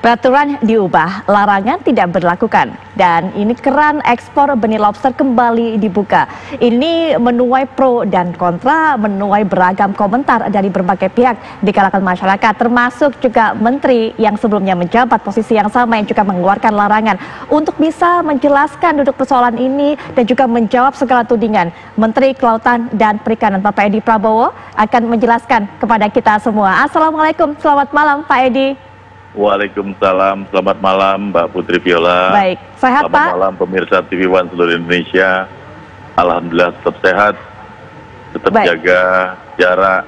Peraturan diubah, larangan tidak berlakukan, dan ini keran ekspor benih lobster kembali dibuka. Ini menuai pro dan kontra, menuai beragam komentar dari berbagai pihak di kalangan masyarakat, termasuk juga menteri yang sebelumnya menjabat posisi yang sama yang juga mengeluarkan larangan. Untuk bisa menjelaskan duduk persoalan ini dan juga menjawab segala tudingan, Menteri Kelautan dan Perikanan Bapak Edi Prabowo akan menjelaskan kepada kita semua. Assalamualaikum, selamat malam Pak Edi. Waalaikumsalam, selamat malam Mbak Putri Viola. Baik, sehat selamat Pak? malam pemirsa TV One seluruh Indonesia. Alhamdulillah tetap sehat, tetap jaga jarak,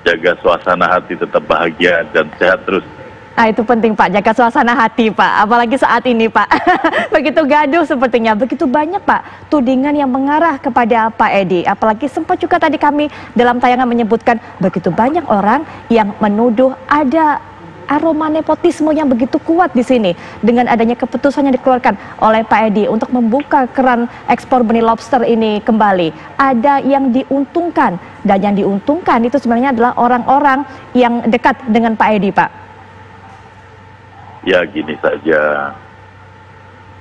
jaga suasana hati tetap bahagia dan sehat terus. Nah, itu penting Pak, jaga suasana hati Pak, apalagi saat ini Pak. Begitu gaduh sepertinya, begitu banyak Pak tudingan yang mengarah kepada Pak Edi. Apalagi sempat juga tadi kami dalam tayangan menyebutkan begitu banyak orang yang menuduh ada aroma nepotisme yang begitu kuat di sini dengan adanya keputusan yang dikeluarkan oleh Pak Edi untuk membuka keran ekspor benih lobster ini kembali. Ada yang diuntungkan, dan yang diuntungkan itu sebenarnya adalah orang-orang yang dekat dengan Pak Edi, Pak. Ya gini saja,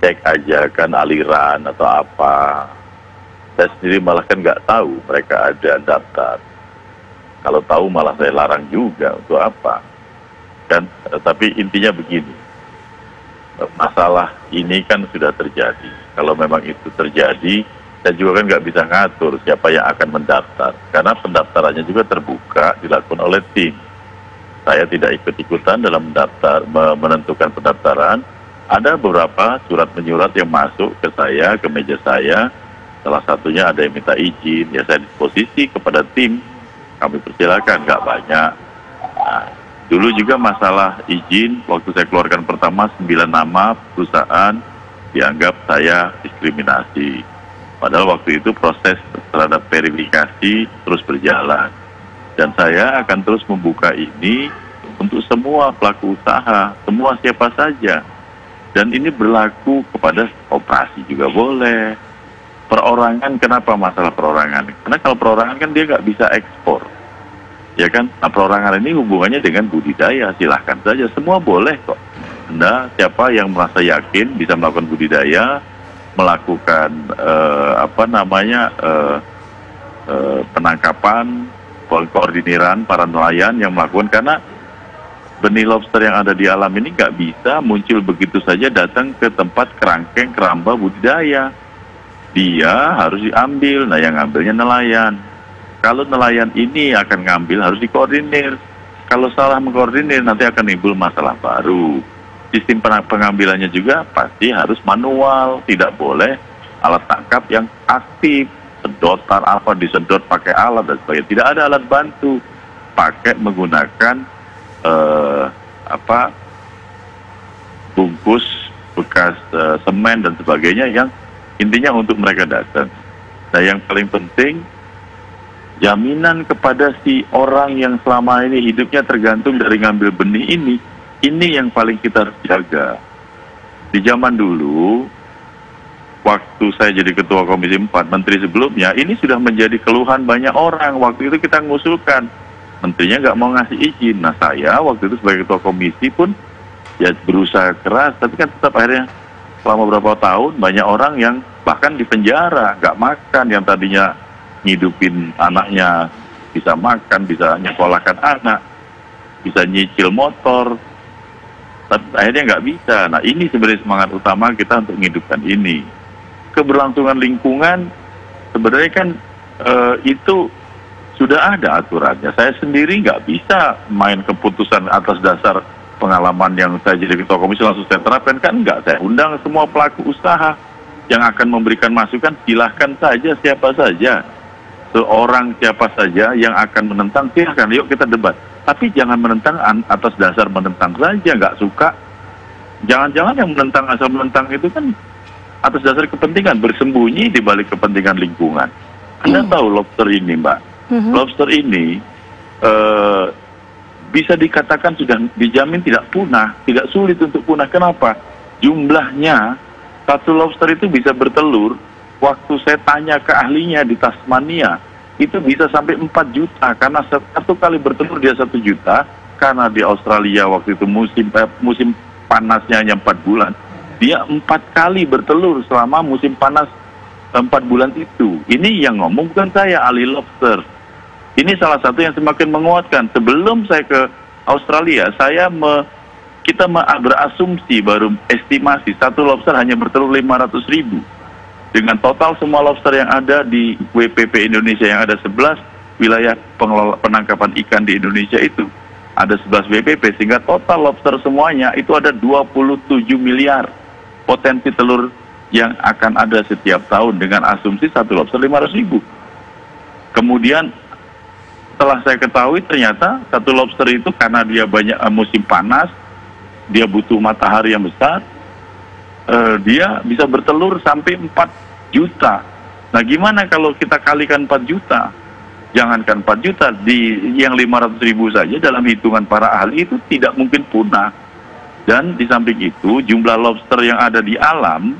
cek aja kan aliran atau apa. Saya sendiri malah kan nggak tahu mereka ada daftar. Kalau tahu malah saya larang juga, untuk apa? Kan, tapi intinya begini, masalah ini kan sudah terjadi. Kalau memang itu terjadi, saya juga kan nggak bisa ngatur siapa yang akan mendaftar, karena pendaftarannya juga terbuka dilakukan oleh tim. Saya tidak ikut-ikutan dalam mendaftar, menentukan pendaftaran. Ada beberapa surat menyurat yang masuk ke saya, ke meja saya. Salah satunya ada yang minta izin, ya saya disposisi kepada tim. Kami persilakan, nggak banyak. Nah, dulu juga masalah izin, waktu saya keluarkan pertama 9 nama perusahaan dianggap saya diskriminasi. Padahal waktu itu proses terhadap verifikasi terus berjalan. Dan saya akan terus membuka ini untuk semua pelaku usaha, semua siapa saja. Dan ini berlaku kepada koperasi juga boleh. Perorangan, kenapa masalah perorangan? Karena kalau perorangan kan dia nggak bisa ekspor. Ya kan, nah perorangan ini hubungannya dengan budidaya, silahkan saja, semua boleh kok. Anda siapa yang merasa yakin bisa melakukan budidaya, melakukan penangkapan, koordiniran para nelayan yang melakukan, karena benih lobster yang ada di alam ini nggak bisa muncul begitu saja datang ke tempat kerangkeng keramba budidaya. Dia harus diambil, nah yang ngambilnya nelayan. Kalau nelayan ini akan ngambil harus dikoordinir. Kalau salah mengkoordinir nanti akan timbul masalah baru. Sistem pengambilannya juga pasti harus manual. Tidak boleh alat tangkap yang aktif. Sedotan apa disedot pakai alat dan sebagainya. Tidak ada alat bantu. Pakai menggunakan bungkus bekas semen dan sebagainya yang intinya untuk mereka datang. Nah yang paling penting, jaminan kepada si orang yang selama ini hidupnya tergantung dari ngambil benih ini yang paling kita harus jaga. Di zaman dulu, waktu saya jadi Ketua Komisi 4, Menteri sebelumnya, ini sudah menjadi keluhan banyak orang. Waktu itu kita mengusulkan, menterinya nggak mau ngasih izin. Nah saya waktu itu sebagai Ketua Komisi pun ya berusaha keras, tapi kan tetap akhirnya selama beberapa tahun banyak orang yang bahkan di penjara, nggak makan, yang tadinya ngidupin anaknya bisa makan, bisa nyekolahkan anak, bisa nyicil motor, tapi akhirnya nggak bisa. Nah ini sebenarnya semangat utama kita untuk menghidupkan ini. Keberlangsungan lingkungan sebenarnya kan itu sudah ada aturannya. Saya sendiri nggak bisa main keputusan atas dasar pengalaman yang saya jadi Ketua Komisi langsung saya terapkan, kan nggak. Saya undang semua pelaku usaha yang akan memberikan masukan, silahkan saja siapa saja. Seorang siapa saja yang akan menentang, silahkan, yuk kita debat. Tapi jangan menentang atas dasar menentang saja, nggak suka. Jangan-jangan yang menentang asal menentang itu kan atas dasar kepentingan, bersembunyi di balik kepentingan lingkungan. Anda tahu lobster ini, Mbak. Lobster ini bisa dikatakan sudah dijamin tidak punah, tidak sulit untuk punah. Kenapa? Jumlahnya, satu lobster itu bisa bertelur. Waktu saya tanya ke ahlinya di Tasmania, itu bisa sampai 4 juta, karena satu kali bertelur dia 1 juta, karena di Australia waktu itu musim panasnya hanya 4 bulan, dia 4 kali bertelur selama musim panas 4 bulan itu. Ini yang ngomong bukan saya, ahli lobster. Ini salah satu yang semakin menguatkan. Sebelum saya ke Australia, kita berasumsi, baru estimasi satu lobster hanya bertelur 500.000. Dengan total semua lobster yang ada di WPP Indonesia yang ada 11 wilayah penangkapan ikan di Indonesia itu, ada 11 WPP, sehingga total lobster semuanya itu ada 27 miliar potensi telur yang akan ada setiap tahun dengan asumsi satu lobster 500.000. Kemudian setelah saya ketahui ternyata satu lobster itu karena dia banyak musim panas, dia butuh matahari yang besar, dia bisa bertelur sampai 4 juta. Nah gimana kalau kita kalikan 4 juta? Jangankan 4 juta, yang 500.000 saja dalam hitungan para ahli itu tidak mungkin punah. Dan di samping itu, jumlah lobster yang ada di alam,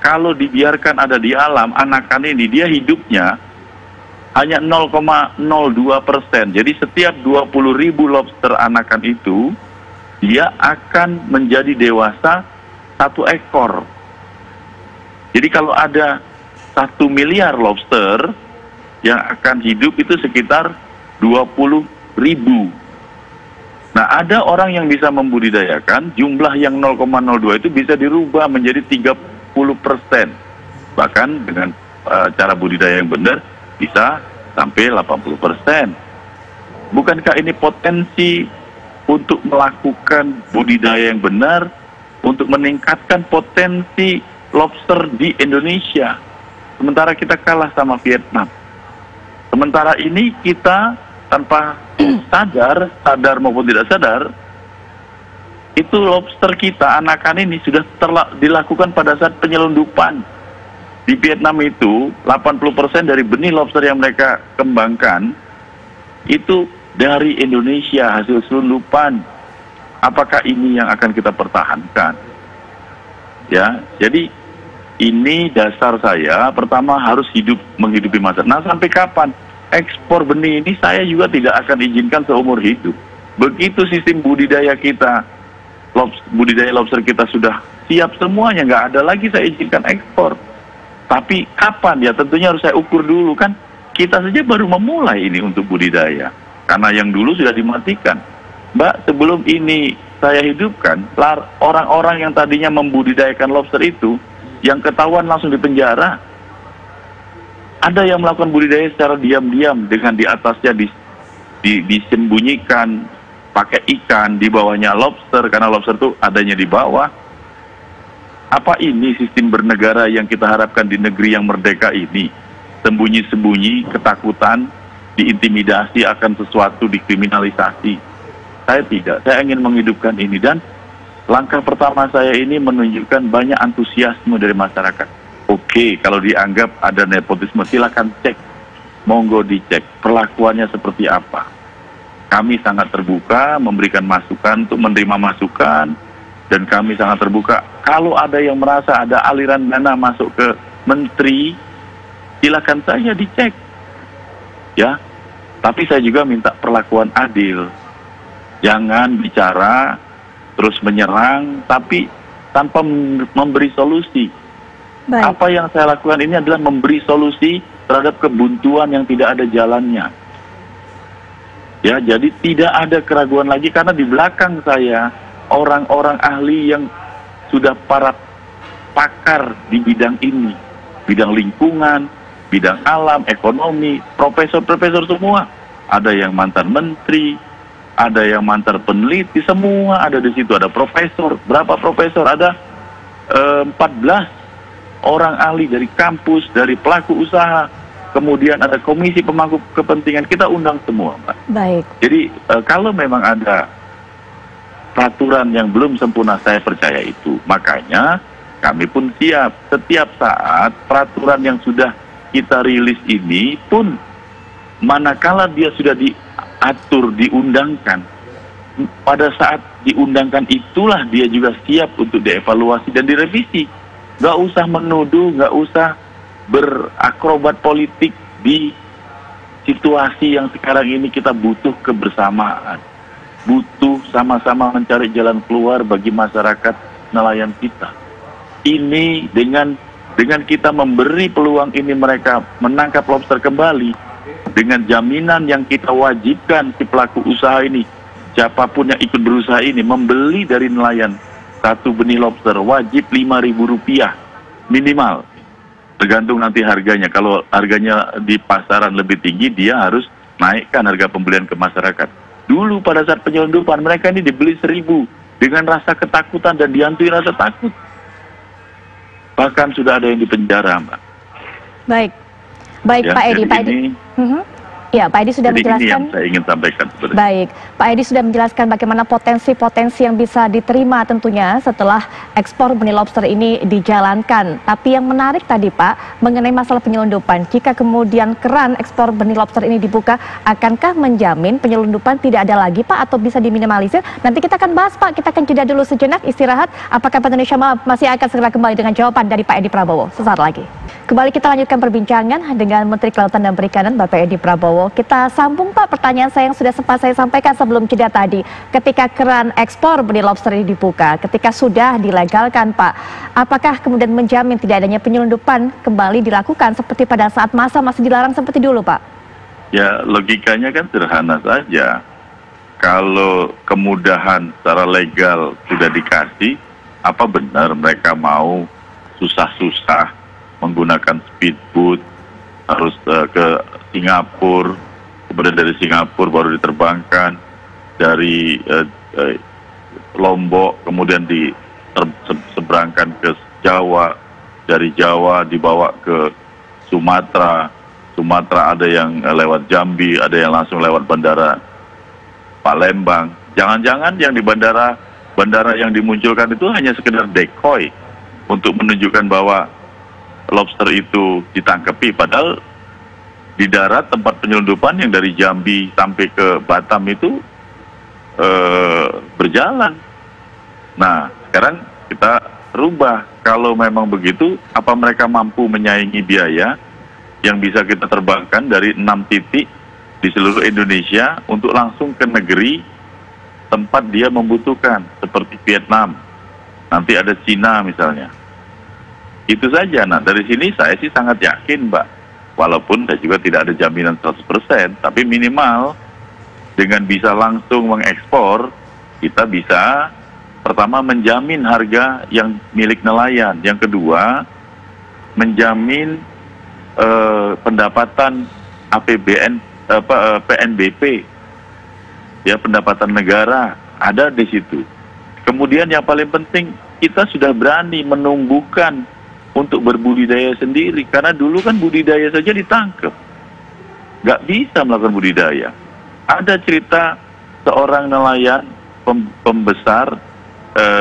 kalau dibiarkan ada di alam, anakan ini dia hidupnya hanya 0,02%. Jadi setiap 20.000 lobster anakan itu, dia akan menjadi dewasa 1 ekor. Jadi kalau ada 1 miliar lobster, yang akan hidup itu sekitar 20.000. Nah, ada orang yang bisa membudidayakan, jumlah yang 0,02 itu bisa dirubah menjadi 30%. Bahkan dengan cara budidaya yang benar, bisa sampai 80%. Bukankah ini potensi untuk melakukan budidaya yang benar, untuk meningkatkan potensi lobster di Indonesia? Sementara kita kalah sama Vietnam. Sementara ini kita tanpa sadar maupun tidak sadar, itu lobster kita, anakan ini sudah dilakukan pada saat penyelundupan. Di Vietnam itu, 80% dari benih lobster yang mereka kembangkan, itu dari Indonesia, hasil selundupan. Apakah ini yang akan kita pertahankan? Ya, jadi ini dasar saya, pertama harus menghidupi masyarakat. Nah, sampai kapan? Ekspor benih ini saya juga tidak akan izinkan seumur hidup. Begitu sistem budidaya kita, budidaya lobster kita sudah siap semuanya, nggak ada lagi saya izinkan ekspor. Tapi kapan? Ya tentunya harus saya ukur dulu, kan kita saja baru memulai ini untuk budidaya. Karena yang dulu sudah dimatikan. Mbak, sebelum ini saya hidupkan, orang-orang yang tadinya membudidayakan lobster itu, yang ketahuan langsung dipenjara. Ada yang melakukan budidaya secara diam-diam dengan di atasnya disembunyikan pakai ikan, di bawahnya lobster karena lobster itu adanya di bawah. Apa ini sistem bernegara yang kita harapkan di negeri yang merdeka ini? Sembunyi-sembunyi, ketakutan, diintimidasi akan sesuatu, dikriminalisasi. Saya tidak, saya ingin menghidupkan ini, dan langkah pertama saya ini menunjukkan banyak antusiasme dari masyarakat. Oke, kalau dianggap ada nepotisme, silakan cek, monggo dicek perlakuannya seperti apa. Kami sangat terbuka memberikan masukan, untuk menerima masukan, dan kami sangat terbuka. Kalau ada yang merasa ada aliran dana masuk ke menteri, silakan saja dicek, ya. Tapi saya juga minta perlakuan adil. Jangan bicara terus menyerang, tapi tanpa memberi solusi. Baik. Apa yang saya lakukan ini adalah memberi solusi terhadap kebuntuan yang tidak ada jalannya. Ya, jadi tidak ada keraguan lagi, karena di belakang saya orang-orang ahli yang sudah para pakar di bidang ini, bidang lingkungan, bidang alam, ekonomi, profesor-profesor semua. Ada yang mantan menteri, ada yang mantan peneliti, semua ada di situ. Ada profesor, berapa profesor? Ada 14 orang ahli dari kampus, dari pelaku usaha, kemudian ada komisi pemangku kepentingan, kita undang semua, Mbak. Baik. Jadi kalau memang ada peraturan yang belum sempurna, saya percaya itu. Makanya kami pun siap setiap saat peraturan yang sudah kita rilis ini pun, manakala dia sudah diatur, diundangkan, pada saat diundangkan itulah dia juga siap untuk dievaluasi dan direvisi. Nggak usah menuduh, nggak usah berakrobat politik di situasi yang sekarang ini kita butuh kebersamaan. butuh sama-sama mencari jalan keluar bagi masyarakat nelayan kita. Ini dengan kita memberi peluang ini mereka menangkap lobster kembali, dengan jaminan yang kita wajibkan si pelaku usaha ini, siapapun yang ikut berusaha ini, membeli dari nelayan satu benih lobster wajib Rp5.000 minimal. Tergantung nanti harganya. Kalau harganya di pasaran lebih tinggi, dia harus naikkan harga pembelian ke masyarakat. Dulu pada saat penyelundupan, mereka ini dibeli 1.000 dengan rasa ketakutan dan dihantui rasa takut. Bahkan sudah ada yang dipenjara, Mbak. Baik, baik Ya, Pak Edi. Pak Edi. Ya, Pak Edi sudah Jadi menjelaskan. ini yang saya ingin sampaikan sebenarnya. Baik, Pak Edi sudah menjelaskan bagaimana potensi-potensi yang bisa diterima tentunya setelah ekspor benih lobster ini dijalankan. Tapi yang menarik tadi Pak, mengenai masalah penyelundupan. Jika kemudian keran ekspor benih lobster ini dibuka, akankah menjamin penyelundupan tidak ada lagi Pak atau bisa diminimalisir? Nanti kita akan bahas Pak, kita akan jeda dulu sejenak istirahat. Apakah Indonesia masih akan segera kembali dengan jawaban dari Pak Edi Prabowo sesaat lagi. Kembali kita lanjutkan perbincangan dengan Menteri Kelautan dan Perikanan Bapak Edi Prabowo. Kita sambung Pak pertanyaan saya yang sudah sempat saya sampaikan sebelum jeda tadi. Ketika keran ekspor benih lobster ini dibuka, ketika sudah dilegalkan Pak, apakah kemudian menjamin tidak adanya penyelundupan kembali dilakukan seperti pada saat masa masih dilarang seperti dulu Pak? Ya, logikanya kan sederhana saja. Kalau kemudahan secara legal sudah dikasih, apa benar mereka mau susah-susah menggunakan speedboat, harus ke Singapura, kemudian dari Singapura baru diterbangkan, dari Lombok kemudian diseberangkan ke Jawa, dari Jawa dibawa ke Sumatera, ada yang lewat Jambi, ada yang langsung lewat bandara Palembang. Jangan-jangan yang di bandara yang dimunculkan itu hanya sekedar decoy untuk menunjukkan bahwa lobster itu ditangkapi, padahal di darat tempat penyelundupan yang dari Jambi sampai ke Batam itu berjalan. Nah, sekarang kita rubah. Kalau memang begitu, apa mereka mampu menyaingi biaya yang bisa kita terbangkan dari 6 titik di seluruh Indonesia untuk langsung ke negeri tempat dia membutuhkan, seperti Vietnam, nanti ada Cina misalnya. Itu saja. Nah, dari sini saya sih sangat yakin, Mbak. Walaupun saya juga tidak ada jaminan 100%, tapi minimal dengan bisa langsung mengekspor, kita bisa pertama menjamin harga yang milik nelayan. Yang kedua, menjamin pendapatan APBN, PNBP, ya, pendapatan negara ada di situ. Kemudian yang paling penting, kita sudah berani menumbuhkan untuk berbudidaya sendiri, karena dulu kan budidaya saja ditangkap, nggak bisa melakukan budidaya. Ada cerita seorang nelayan pembesar,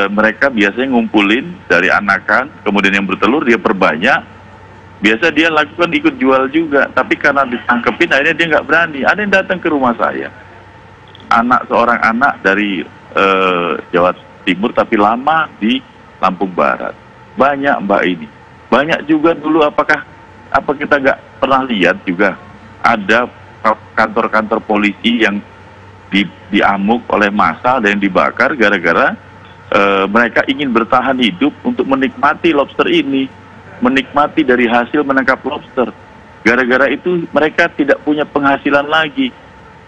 mereka biasanya ngumpulin dari anakan, kemudian yang bertelur dia perbanyak, biasa dia lakukan ikut jual juga, tapi karena ditangkepin akhirnya dia nggak berani. Ada yang datang ke rumah saya, seorang anak dari Jawa Timur tapi lama di Lampung Barat. Banyak Mbak ini. Banyak juga dulu, apa kita nggak pernah lihat juga ada kantor-kantor polisi yang diamuk oleh massa, ada yang dibakar gara-gara mereka ingin bertahan hidup untuk menikmati lobster ini, menikmati dari hasil menangkap lobster. Gara-gara itu mereka tidak punya penghasilan lagi.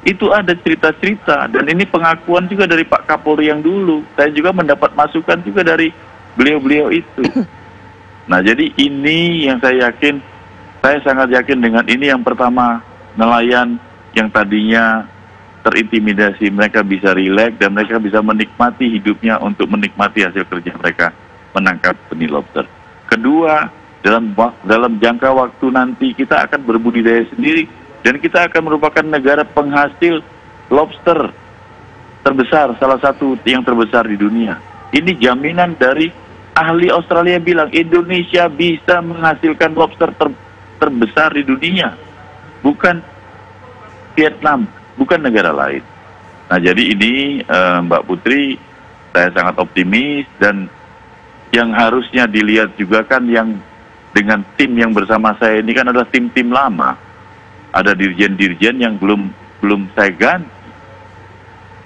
Itu ada cerita-cerita, dan ini pengakuan juga dari Pak Kapolri yang dulu. Saya juga mendapat masukan juga dari beliau-beliau itu. Nah, jadi ini yang saya yakin, saya sangat yakin dengan ini. Yang pertama, nelayan yang tadinya terintimidasi, mereka bisa rileks dan mereka bisa menikmati hidupnya untuk menikmati hasil kerja mereka menangkap benih lobster. Kedua, dalam jangka waktu nanti kita akan berbudidaya sendiri dan kita akan merupakan negara penghasil lobster terbesar, salah satu yang terbesar di dunia. Ini jaminan dari ahli Australia bilang Indonesia bisa menghasilkan lobster terbesar di dunia, bukan Vietnam, bukan negara lain. Nah, jadi ini Mbak Putri, saya sangat optimis, dan yang harusnya dilihat juga kan yang dengan tim yang bersama saya ini kan adalah tim-tim lama. Ada dirjen-dirjen yang belum saya ganti.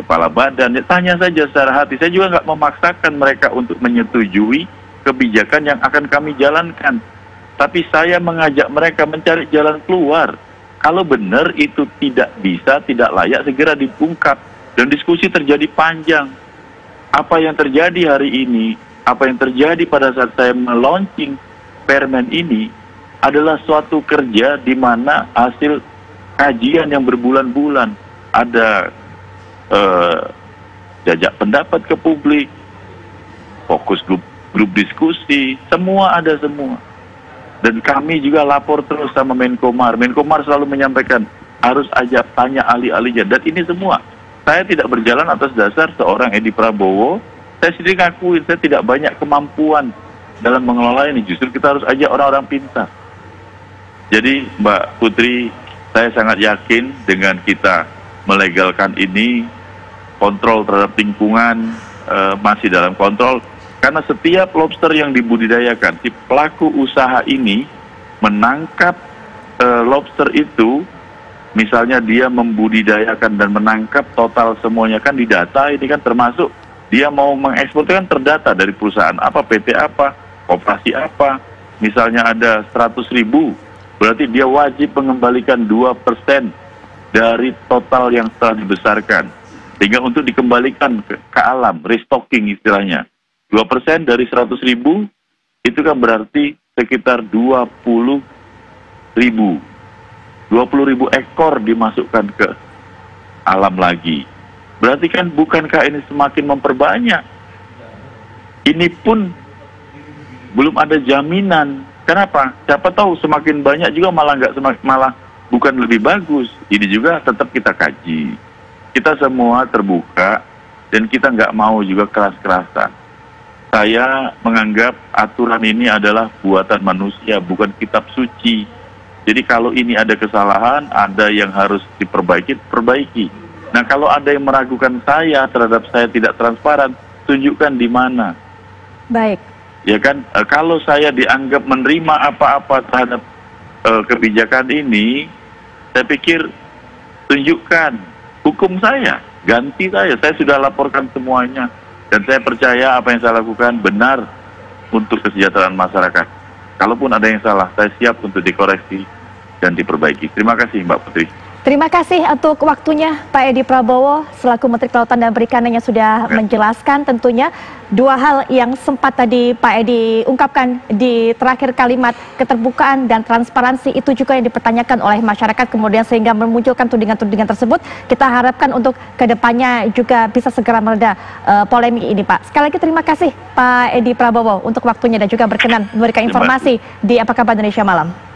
kepala badan, ya tanya saja secara hati. Saya juga nggak memaksakan mereka untuk menyetujui kebijakan yang akan kami jalankan. Tapi saya mengajak mereka mencari jalan keluar. Kalau benar itu tidak bisa, tidak layak, segera diungkap. Dan diskusi terjadi panjang. Apa yang terjadi hari ini, apa yang terjadi pada saat saya meluncing permen ini adalah suatu kerja di mana hasil kajian yang berbulan-bulan. Ada jajak pendapat ke publik, fokus grup diskusi, semua ada semua. Dan kami juga lapor terus sama Menkomar. Menkomar selalu menyampaikan, harus ajak tanya ahli-ahlinya. Dan ini semua, saya tidak berjalan atas dasar seorang Edi Prabowo. Saya sendiri ngakuin, saya tidak banyak kemampuan dalam mengelola ini. Justru kita harus ajak orang-orang pintar. Jadi Mbak Putri, saya sangat yakin dengan kita melegalkan ini, kontrol terhadap lingkungan masih dalam kontrol. Karena setiap lobster yang dibudidayakan, si pelaku usaha ini menangkap lobster itu, misalnya dia membudidayakan dan menangkap total semuanya kan didata, ini kan termasuk dia mau mengekspor itu kan terdata dari perusahaan apa, PT apa, koperasi apa. Misalnya ada 100.000, berarti dia wajib mengembalikan 2% dari total yang telah dibesarkan. Sehingga untuk dikembalikan ke alam, restocking istilahnya. 2% dari 100.000 itu kan berarti sekitar 20.000 ekor dimasukkan ke alam lagi. Berarti kan bukankah ini semakin memperbanyak? Ini pun belum ada jaminan. Kenapa? Siapa tahu semakin banyak juga malah bukan lebih bagus. Ini juga tetap kita kaji. Kita semua terbuka dan kita nggak mau juga keras-kerasan. Saya menganggap aturan ini adalah buatan manusia, bukan kitab suci. Jadi kalau ini ada kesalahan, ada yang harus diperbaiki, perbaiki. Nah kalau ada yang meragukan saya terhadap saya tidak transparan, tunjukkan di mana. Baik. Ya kan, kalau saya dianggap menerima apa-apa terhadap kebijakan ini, saya pikir tunjukkan, hukum saya, ganti saya sudah laporkan semuanya. Dan saya percaya apa yang saya lakukan benar untuk kesejahteraan masyarakat. Kalaupun ada yang salah, saya siap untuk dikoreksi dan diperbaiki. Terima kasih Mbak Putri. Terima kasih untuk waktunya Pak Edi Prabowo selaku Menteri Kelautan dan Perikanan yang sudah menjelaskan tentunya dua hal yang sempat tadi Pak Edi ungkapkan di terakhir kalimat, keterbukaan dan transparansi itu juga yang dipertanyakan oleh masyarakat kemudian sehingga memunculkan tudingan-tudingan tersebut. Kita harapkan untuk kedepannya juga bisa segera mereda polemik ini Pak. Sekali lagi terima kasih Pak Edi Prabowo untuk waktunya dan juga berkenan memberikan informasi di Apa Kabar Indonesia Malam.